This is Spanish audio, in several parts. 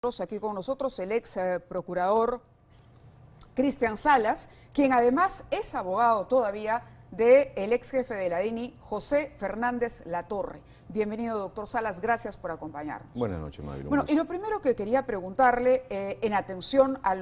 Aquí con nosotros el ex procurador Cristian Salas, quien además es abogado todavía del ex jefe de la DINI, José Fernández Latorre. Bienvenido, doctor Salas, gracias por acompañarnos. Buenas noches, Mabel. Bueno, y lo primero que quería preguntarle, en atención a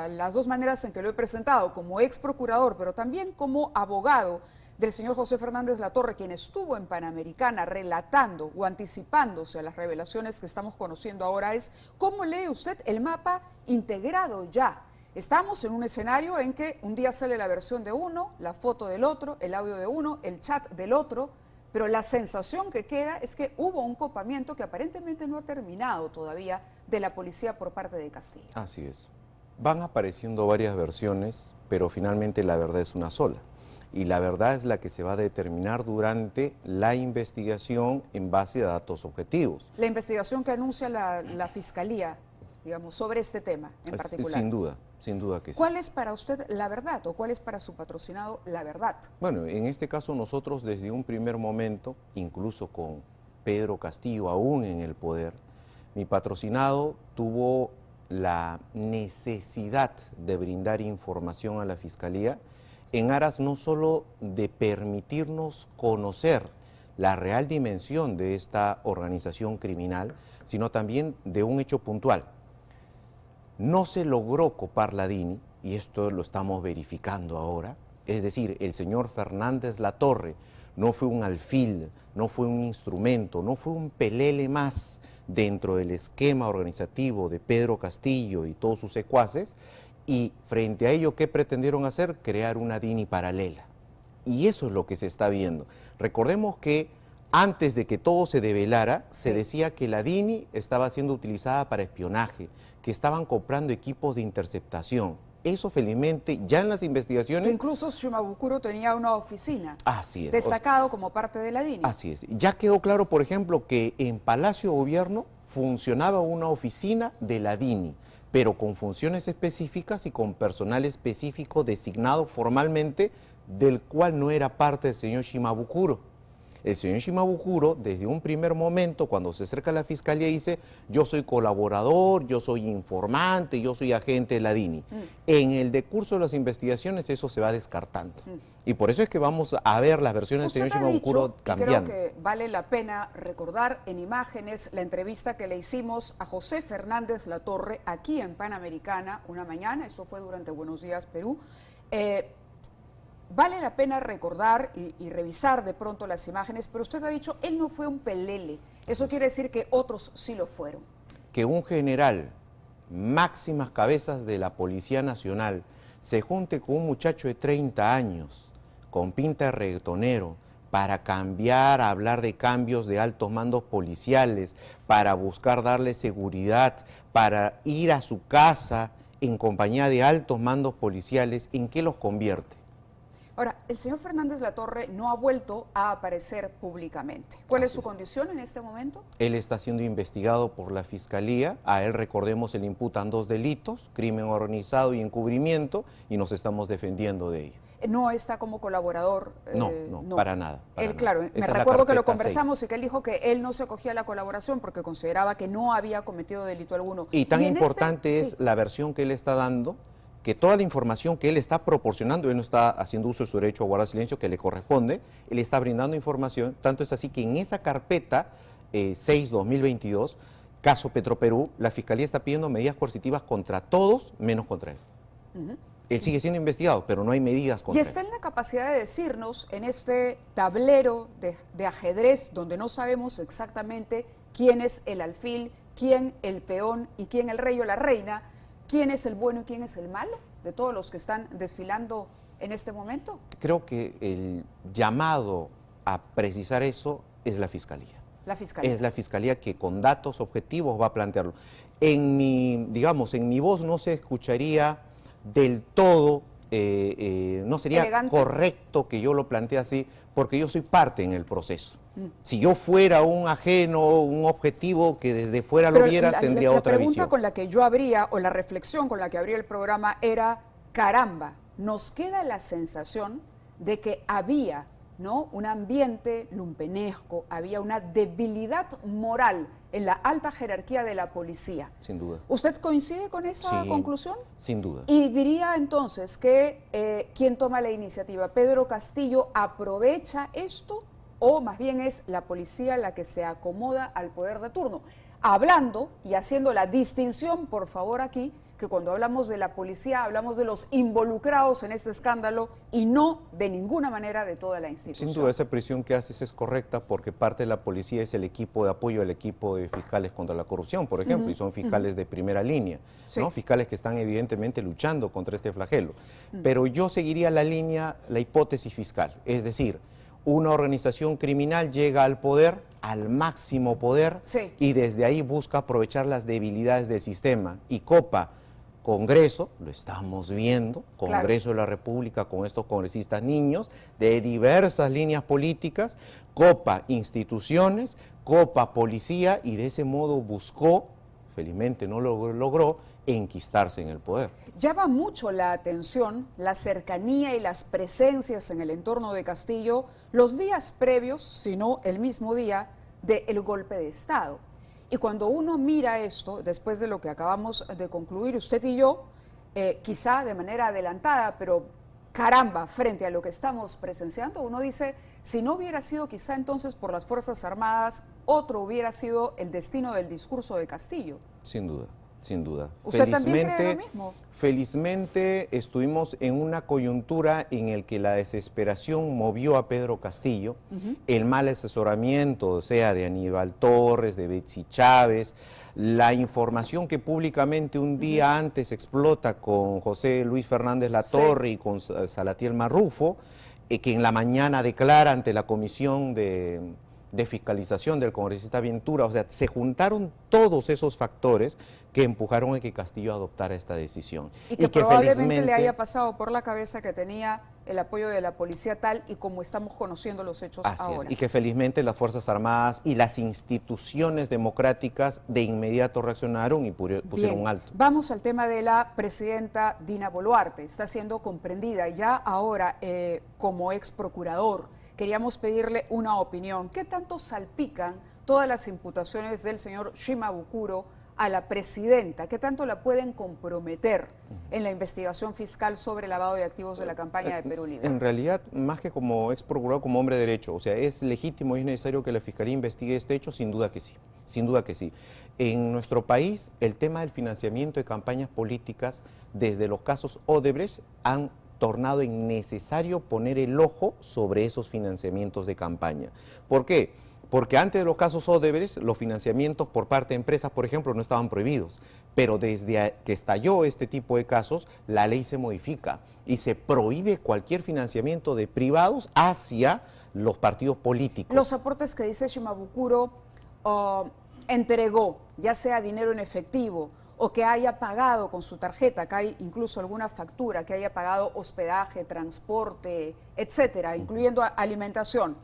las dos maneras en que lo he presentado, como ex procurador, pero también como abogado del señor José Fernández Latorre, quien estuvo en Panamericana relatando o anticipándose a las revelaciones que estamos conociendo ahora, es ¿cómo lee usted el mapa integrado ya? Estamos en un escenario en que un día sale la versión de uno, la foto del otro, el audio de uno, el chat del otro, pero la sensación que queda es que hubo un copamiento que aparentemente no ha terminado todavía de la policía por parte de Castillo. Así es. Van apareciendo varias versiones, pero finalmente la verdad es una sola. Y la verdad es la que se va a determinar durante la investigación en base a datos objetivos. La investigación que anuncia la Fiscalía, digamos, sobre este tema en particular. Sin duda que sí. ¿Cuál es para usted la verdad o cuál es para su patrocinado la verdad? Bueno, en este caso nosotros desde un primer momento, incluso con Pedro Castillo aún en el poder, mi patrocinado tuvo la necesidad de brindar información a la Fiscalía en aras no solo de permitirnos conocer la real dimensión de esta organización criminal, sino también de un hecho puntual. No se logró copar la DINI, y esto lo estamos verificando ahora, es decir, el señor Fernández Latorre no fue un alfil, no fue un instrumento, no fue un pelele más dentro del esquema organizativo de Pedro Castillo y todos sus secuaces. Y frente a ello, ¿qué pretendieron hacer? Crear una DINI paralela. Y eso es lo que se está viendo. Recordemos que antes de que todo se develara, se decía que la DINI estaba siendo utilizada para espionaje, que estaban comprando equipos de interceptación. Eso felizmente ya en las investigaciones... Que incluso Shimabukuro tenía una oficina. Así es. Destacado como parte de la DINI. Así es. Ya quedó claro, por ejemplo, que en Palacio Gobierno funcionaba una oficina de la DINI, pero con funciones específicas y con personal específico designado formalmente, del cual no era parte del señor Shimabukuro. El señor Shimabukuro, desde un primer momento, cuando se acerca a la Fiscalía, dice, yo soy colaborador, yo soy informante, yo soy agente de la DINI. En el decurso de las investigaciones eso se va descartando. Y por eso es que vamos a ver las versiones del señor Shimabukuro cambiando. Creo que vale la pena recordar en imágenes la entrevista que le hicimos a José Fernández Latorre aquí en Panamericana una mañana, eso fue durante Buenos Días Perú. Vale la pena recordar y revisar de pronto las imágenes, pero usted ha dicho, él no fue un pelele. Eso quiere decir que otros sí lo fueron. Que un general, máximas cabezas de la Policía Nacional, se junte con un muchacho de 30 años, con pinta de reggaetonero, para cambiar, hablar de cambios de altos mandos policiales, para buscar darle seguridad, para ir a su casa en compañía de altos mandos policiales, ¿en qué los convierte? Ahora, el señor Fernández Latorre no ha vuelto a aparecer públicamente. ¿Cuál es su condición en este momento? Él está siendo investigado por la Fiscalía. A él, recordemos, se le imputan 2 delitos, crimen organizado y encubrimiento, y nos estamos defendiendo de ello. No está como colaborador. No, para nada. Claro, me recuerdo que lo conversamos y que él dijo que él no se acogía a la colaboración porque consideraba que no había cometido delito alguno. Y tan importante es la versión que él está dando, que toda la información que él está proporcionando, él no está haciendo uso de su derecho a guardar silencio que le corresponde, él está brindando información, tanto es así que en esa carpeta 6-2022, caso Petroperú, la Fiscalía está pidiendo medidas coercitivas contra todos, menos contra él. Él sigue siendo investigado, pero no hay medidas contra él. Y está en la capacidad de decirnos, en este tablero de ajedrez, donde no sabemos exactamente quién es el alfil, quién el peón y quién el rey o la reina, ¿quién es el bueno y quién es el malo de todos los que están desfilando en este momento? Creo que el llamado a precisar eso es la Fiscalía. La Fiscalía. Es la Fiscalía que con datos objetivos va a plantearlo. En mi voz no se escucharía del todo, no sería elegante, correcto que yo lo plantee así, porque yo soy parte en el proceso. Si yo fuera un ajeno, un objetivo que desde fuera lo viera, tendría otra visión. La pregunta con la que yo abría, o la reflexión con la que abría el programa era, caramba, nos queda la sensación de que había, ¿no?, un ambiente lumpenesco, había una debilidad moral en la alta jerarquía de la policía. Sin duda. ¿Usted coincide con esa Sí, conclusión? sin duda. Y diría entonces que quien toma la iniciativa, Pedro Castillo, ¿aprovecha esto o más bien es la policía la que se acomoda al poder de turno? Hablando y haciendo la distinción, por favor, aquí, que cuando hablamos de la policía hablamos de los involucrados en este escándalo y no de ninguna manera de toda la institución. Sin duda, esa presión que haces es correcta porque parte de la policía es el equipo de apoyo al equipo de fiscales contra la corrupción, por ejemplo, y son fiscales de primera línea, Sí. ¿no? Fiscales que están evidentemente luchando contra este flagelo. Pero yo seguiría la línea, la hipótesis fiscal, es decir, una organización criminal llega al poder, al máximo poder, Sí. y desde ahí busca aprovechar las debilidades del sistema y copa Congreso, lo estamos viendo, Congreso de la República con estos congresistas niños de diversas líneas políticas, copa instituciones, copa policía y de ese modo buscó, felizmente no lo logró, enquistarse en el poder. Llama mucho la atención la cercanía y las presencias en el entorno de Castillo los días previos, si no el mismo día, del golpe de Estado. Y cuando uno mira esto, después de lo que acabamos de concluir usted y yo, quizá de manera adelantada, pero caramba, frente a lo que estamos presenciando, uno dice, si no hubiera sido quizá entonces por las Fuerzas Armadas, otro hubiera sido el destino del discurso de Castillo. Sin duda, sin duda. ¿Usted también cree lo mismo? Felizmente estuvimos en una coyuntura en la que la desesperación movió a Pedro Castillo, el mal asesoramiento, o sea, de Aníbal Torres, de Betsy Chávez, la información que públicamente un día antes explota con José Luis Fernández Latorre y con Salatiel Marrufo, que en la mañana declara ante la comisión de fiscalización del congresista Ventura, o sea, se juntaron todos esos factores que empujaron a que Castillo adoptara esta decisión. Y que probablemente le haya pasado por la cabeza que tenía el apoyo de la policía tal y como estamos conociendo los hechos ahora. Y que felizmente las Fuerzas Armadas y las instituciones democráticas de inmediato reaccionaron y pusieron un alto. Vamos al tema de la presidenta Dina Boluarte. Está siendo comprendida ya ahora como ex procurador. Queríamos pedirle una opinión. ¿Qué tanto salpican todas las imputaciones del señor Shimabukuro a la presidenta? ¿Qué tanto la pueden comprometer en la investigación fiscal sobre lavado de activos de la campaña de Perú Libre? En realidad, más que como ex procurador, como hombre de derecho, o sea, ¿es legítimo y es necesario que la Fiscalía investigue este hecho? Sin duda que sí, sin duda que sí. En nuestro país, el tema del financiamiento de campañas políticas, desde los casos Odebrecht, han tornado innecesario poner el ojo sobre esos financiamientos de campaña. ¿Por qué? Porque antes de los casos Odebrecht, los financiamientos por parte de empresas, por ejemplo, no estaban prohibidos. Pero desde que estalló este tipo de casos, la ley se modifica y se prohíbe cualquier financiamiento de privados hacia los partidos políticos. Los aportes que dice Shimabukuro entregó, ya sea dinero en efectivo o que haya pagado con su tarjeta, que hay incluso alguna factura, que haya pagado hospedaje, transporte, etcétera, incluyendo alimentación,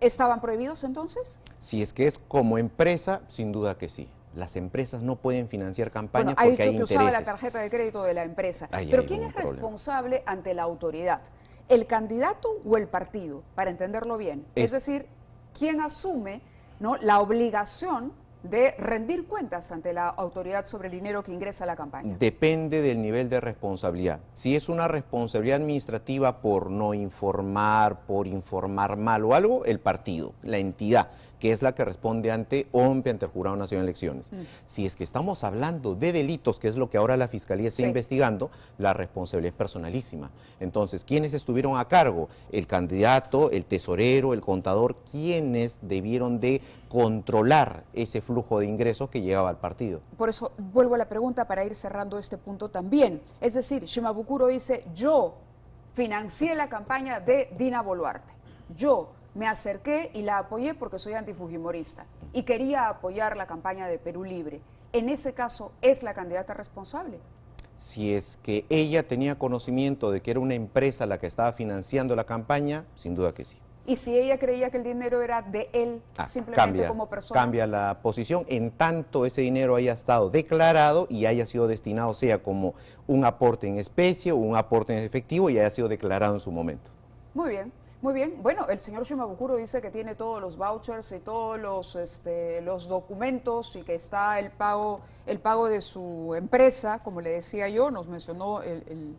¿estaban prohibidos entonces? Si es que es como empresa, sin duda que sí. Las empresas no pueden financiar campañas porque hay intereses. Ha dicho que usaba la tarjeta de crédito de la empresa. Pero ¿quién es responsable ante la autoridad? ¿El candidato o el partido? Para entenderlo bien. Es decir, ¿quién asume, ¿no?, la obligación de rendir cuentas ante la autoridad sobre el dinero que ingresa a la campaña? Depende del nivel de responsabilidad. Si es una responsabilidad administrativa por no informar, por informar mal o algo, el partido, la entidad, que es la que responde ante OMPE, ante el Jurado Nacional de Elecciones. Si es que estamos hablando de delitos, que es lo que ahora la Fiscalía está investigando, la responsabilidad es personalísima. Entonces, ¿quiénes estuvieron a cargo? El candidato, el tesorero, el contador, ¿quiénes debieron de controlar ese flujo de ingresos que llegaba al partido? Por eso vuelvo a la pregunta para ir cerrando este punto también. Es decir, Shimabukuro dice, yo financié la campaña de Dina Boluarte. Yo me acerqué y la apoyé porque soy antifujimorista y quería apoyar la campaña de Perú Libre. En ese caso, ¿es la candidata responsable? Si es que ella tenía conocimiento de que era una empresa la que estaba financiando la campaña, sin duda que sí. Y si ella creía que el dinero era de él, simplemente como persona. Cambia la posición en tanto ese dinero haya estado declarado y haya sido destinado, sea como un aporte en especie o un aporte en efectivo y haya sido declarado en su momento. Muy bien. Muy bien, bueno, el señor Shimabukuro dice que tiene todos los vouchers y todos los documentos y que está el pago de su empresa, como le decía yo, nos mencionó el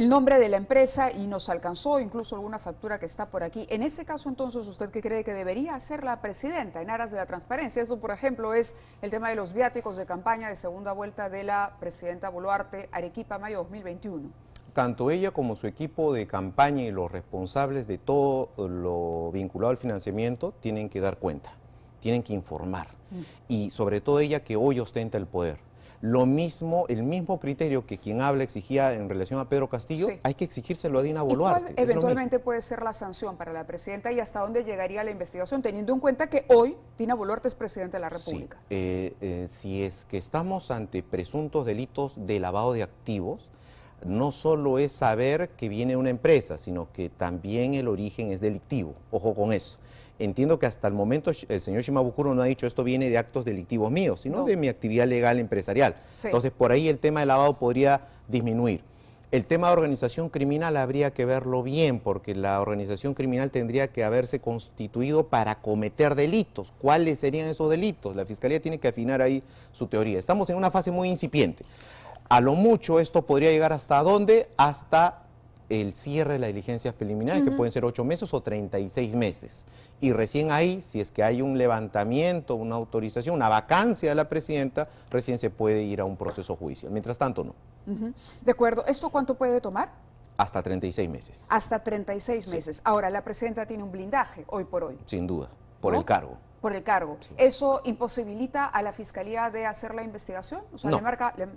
nombre de la empresa y nos alcanzó incluso alguna factura que está por aquí. En ese caso, entonces, ¿usted qué cree que debería hacer la presidenta en aras de la transparencia? Esto, por ejemplo, es el tema de los viáticos de campaña de segunda vuelta de la presidenta Boluarte, Arequipa, mayo 2021. Tanto ella como su equipo de campaña y los responsables de todo lo vinculado al financiamiento tienen que dar cuenta, tienen que informar. Y sobre todo ella que hoy ostenta el poder. Lo mismo, el mismo criterio que quien habla exigía en relación a Pedro Castillo, sí, hay que exigírselo a Dina Boluarte. ¿Y cuál eventualmente puede ser la sanción para la presidenta y hasta dónde llegaría la investigación, teniendo en cuenta que hoy Dina Boluarte es presidenta de la República? Sí, si es que estamos ante presuntos delitos de lavado de activos, no solo es saber que viene una empresa, sino que también el origen es delictivo. Ojo con eso. Entiendo que hasta el momento el señor Shimabukuro no ha dicho esto viene de actos delictivos míos, sino de mi actividad legal empresarial. Sí. Entonces, por ahí el tema de lavado podría disminuir. El tema de organización criminal habría que verlo bien, porque la organización criminal tendría que haberse constituido para cometer delitos. ¿Cuáles serían esos delitos? La Fiscalía tiene que afinar ahí su teoría. Estamos en una fase muy incipiente. A lo mucho esto podría llegar ¿hasta dónde? Hasta el cierre de las diligencias preliminares, que pueden ser 8 meses o 36 meses. Y recién ahí, si es que hay un levantamiento, una autorización, una vacancia de la presidenta, recién se puede ir a un proceso judicial. Mientras tanto, no. De acuerdo. ¿Esto cuánto puede tomar? Hasta 36 meses. Hasta 36 meses. Ahora, la presidenta tiene un blindaje hoy por hoy. Sin duda, por el cargo. Por el cargo. Sí. ¿Eso imposibilita a la Fiscalía de hacer la investigación? O sea, no.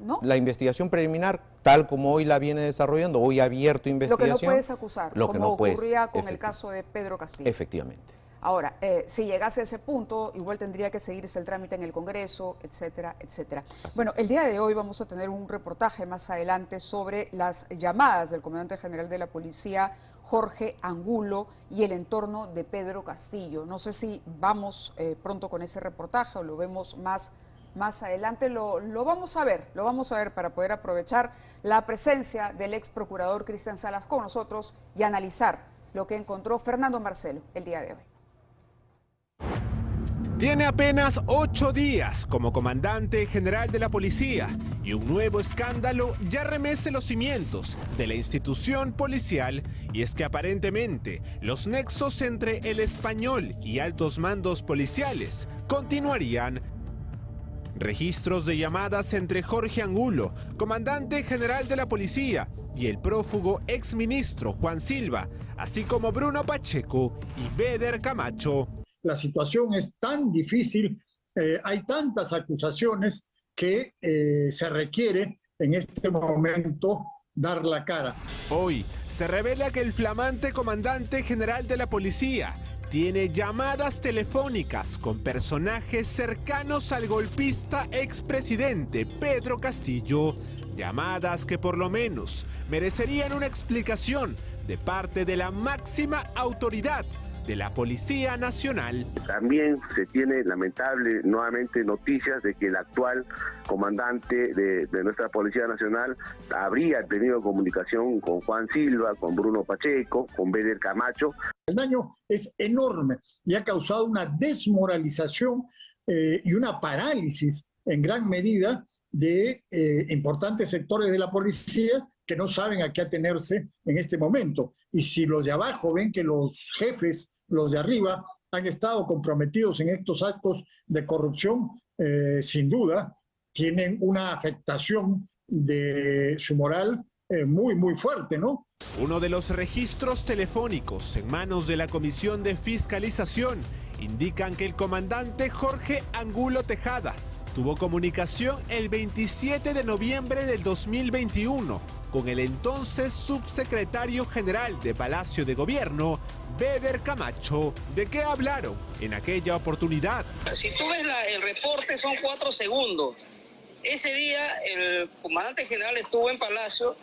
¿No? La investigación preliminar, tal como hoy la viene desarrollando, hoy ha abierto investigación. Lo que no puedes acusar, como ocurría con el caso de Pedro Castillo. Efectivamente. Ahora, si llegase a ese punto, igual tendría que seguirse el trámite en el Congreso, etcétera, etcétera. Bueno, el día de hoy vamos a tener un reportaje más adelante sobre las llamadas del comandante general de la policía, Jorge Angulo, y el entorno de Pedro Castillo. No sé si vamos pronto con ese reportaje o lo vemos más adelante. Lo vamos a ver para poder aprovechar la presencia del ex procurador Cristian Salas con nosotros y analizar lo que encontró Fernando Marcelo el día de hoy. Tiene apenas 8 días como comandante general de la policía y un nuevo escándalo ya remece los cimientos de la institución policial, y es que aparentemente los nexos entre el español y altos mandos policiales continuarían. Registros de llamadas entre Jorge Angulo, comandante general de la policía, y el prófugo exministro Juan Silva, así como Bruno Pacheco y Beder Camacho. La situación es tan difícil, hay tantas acusaciones que se requiere en este momento dar la cara. Hoy se revela que el flamante comandante general de la policía tiene llamadas telefónicas con personajes cercanos al golpista expresidente Pedro Castillo. Llamadas que por lo menos merecerían una explicación de parte de la máxima autoridad de la Policía Nacional. También se tiene lamentable nuevamente noticias de que el actual comandante de nuestra Policía Nacional habría tenido comunicación con Juan Silva, con Bruno Pacheco, con Beder Camacho. El daño es enorme y ha causado una desmoralización y una parálisis en gran medida de importantes sectores de la policía que no saben a qué atenerse en este momento. Y si los de abajo ven que los jefes, los de arriba, han estado comprometidos en estos actos de corrupción, sin duda tienen una afectación de su moral muy, muy fuerte, ¿no? Uno de los registros telefónicos en manos de la Comisión de Fiscalización indican que el comandante Jorge Angulo Tejada tuvo comunicación el 27 de noviembre del 2021 con el entonces subsecretario general de Palacio de Gobierno, Beder Camacho. ¿De qué hablaron en aquella oportunidad? Si tú ves el reporte, son 4 segundos. Ese día el comandante general estuvo en Palacio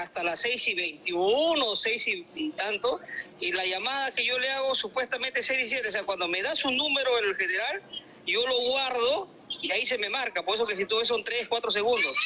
hasta las 6:21, 6 y tanto, y la llamada que yo le hago supuestamente 6:17, o sea, cuando me da su número el general, yo lo guardo y ahí se me marca, por eso que si tú ves son 3, 4 segundos.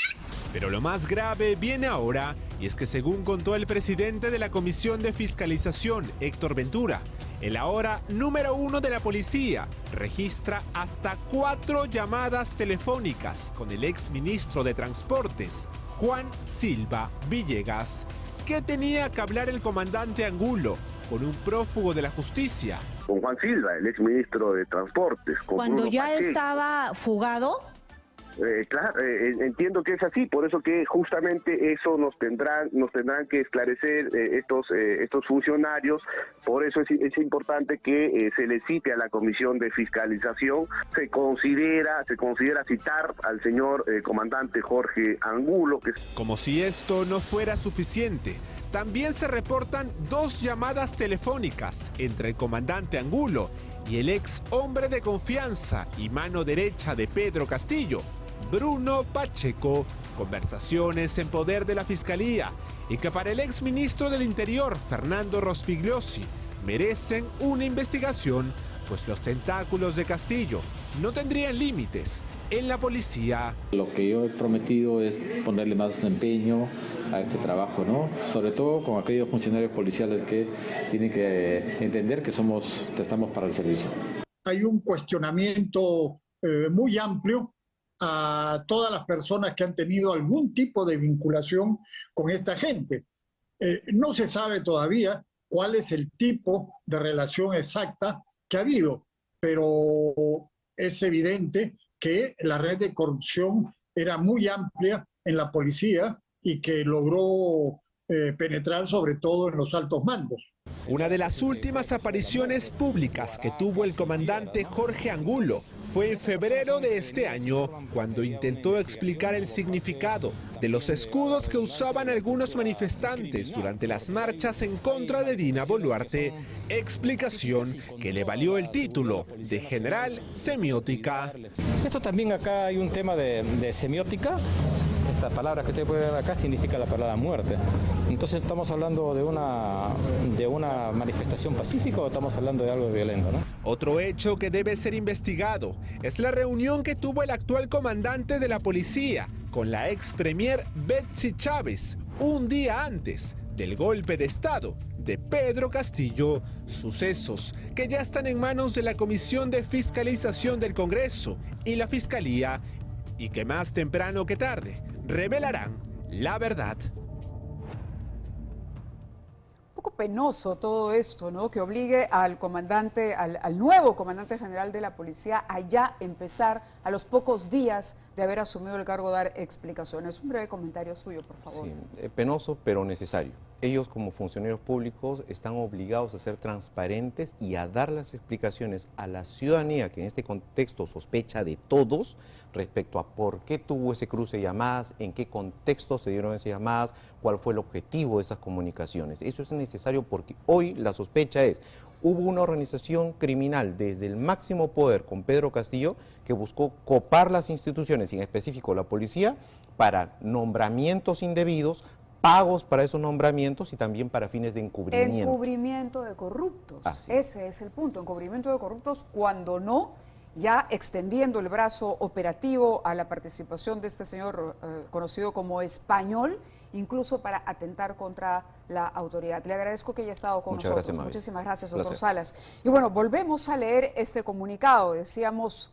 Pero lo más grave viene ahora, y es que según contó el presidente de la Comisión de Fiscalización, Héctor Ventura, el ahora número 1 de la policía registra hasta 4 llamadas telefónicas con el exministro de Transportes, Juan Silva Villegas. ¿Qué tenía que hablar el comandante Angulo con un prófugo de la justicia? Con Juan Silva, el exministro de Transportes. Cuando Bruno ya Pacheco. estaba fugado. Claro, entiendo que es así, por eso que justamente eso nos tendrán que esclarecer estos funcionarios. Por eso es importante que se le cite a la Comisión de Fiscalización. Se considera citar al señor comandante Jorge Angulo. Como si esto no fuera suficiente, también se reportan 2 llamadas telefónicas entre el comandante Angulo y el ex hombre de confianza y mano derecha de Pedro Castillo, Bruno Pacheco, conversaciones en poder de la Fiscalía y que para el ex ministro del Interior, Fernando Rospigliosi, merecen una investigación, pues los tentáculos de Castillo no tendrían límites en la policía. Lo que yo he prometido es ponerle más empeño a este trabajo, ¿no? Sobre todo con aquellos funcionarios policiales que tienen que entender que estamos para el servicio. Hay un cuestionamiento muy amplio a todas las personas que han tenido algún tipo de vinculación con esta gente. No se sabe todavía cuál es el tipo de relación exacta que ha habido, pero es evidente que la red de corrupción era muy amplia en la policía y que logró penetrar sobre todo en los altos mandos. Una de las últimas apariciones públicas que tuvo el comandante Jorge Angulo fue en febrero de este año, cuando intentó explicar el significado de los escudos que usaban algunos manifestantes durante las marchas en contra de Dina Boluarte, explicación que le valió el título de general semiótica. Esto también acá hay un tema de semiótica. Esta palabra que ustedes pueden ver acá significa la palabra muerte. Entonces, ¿estamos hablando de una manifestación pacífica o estamos hablando de algo violento, ¿no? Otro hecho que debe ser investigado es la reunión que tuvo el actual comandante de la policía con la ex premier Betsy Chávez un día antes del golpe de Estado de Pedro Castillo, sucesos que ya están en manos de la Comisión de Fiscalización del Congreso y la Fiscalía, y que más temprano que tarde revelarán la verdad. Un poco penoso todo esto, ¿no? Que obligue al comandante, al nuevo comandante general de la policía a ya empezar a los pocos días de haber asumido el cargo dar explicaciones. Un breve comentario suyo, por favor. Sí, penoso, pero necesario. Ellos, como funcionarios públicos, están obligados a ser transparentes y a dar las explicaciones a la ciudadanía, que en este contexto sospecha de todos, respecto a por qué tuvo ese cruce de llamadas, en qué contexto se dieron esas llamadas, cuál fue el objetivo de esas comunicaciones. Eso es necesario porque hoy la sospecha es: hubo una organización criminal desde el máximo poder con Pedro Castillo que buscó copar las instituciones, y en específico la policía, para nombramientos indebidos, pagos para esos nombramientos y también para fines de encubrimiento. Encubrimiento de corruptos. Así. Ese es el punto, encubrimiento de corruptos, cuando no, ya extendiendo el brazo operativo a la participación de este señor conocido como Español, incluso para atentar contra la autoridad. Le agradezco que haya estado con nosotros. Gracias, Muchísimas gracias, doctor Placer. Salas. Y bueno, volvemos a leer este comunicado. Decíamos...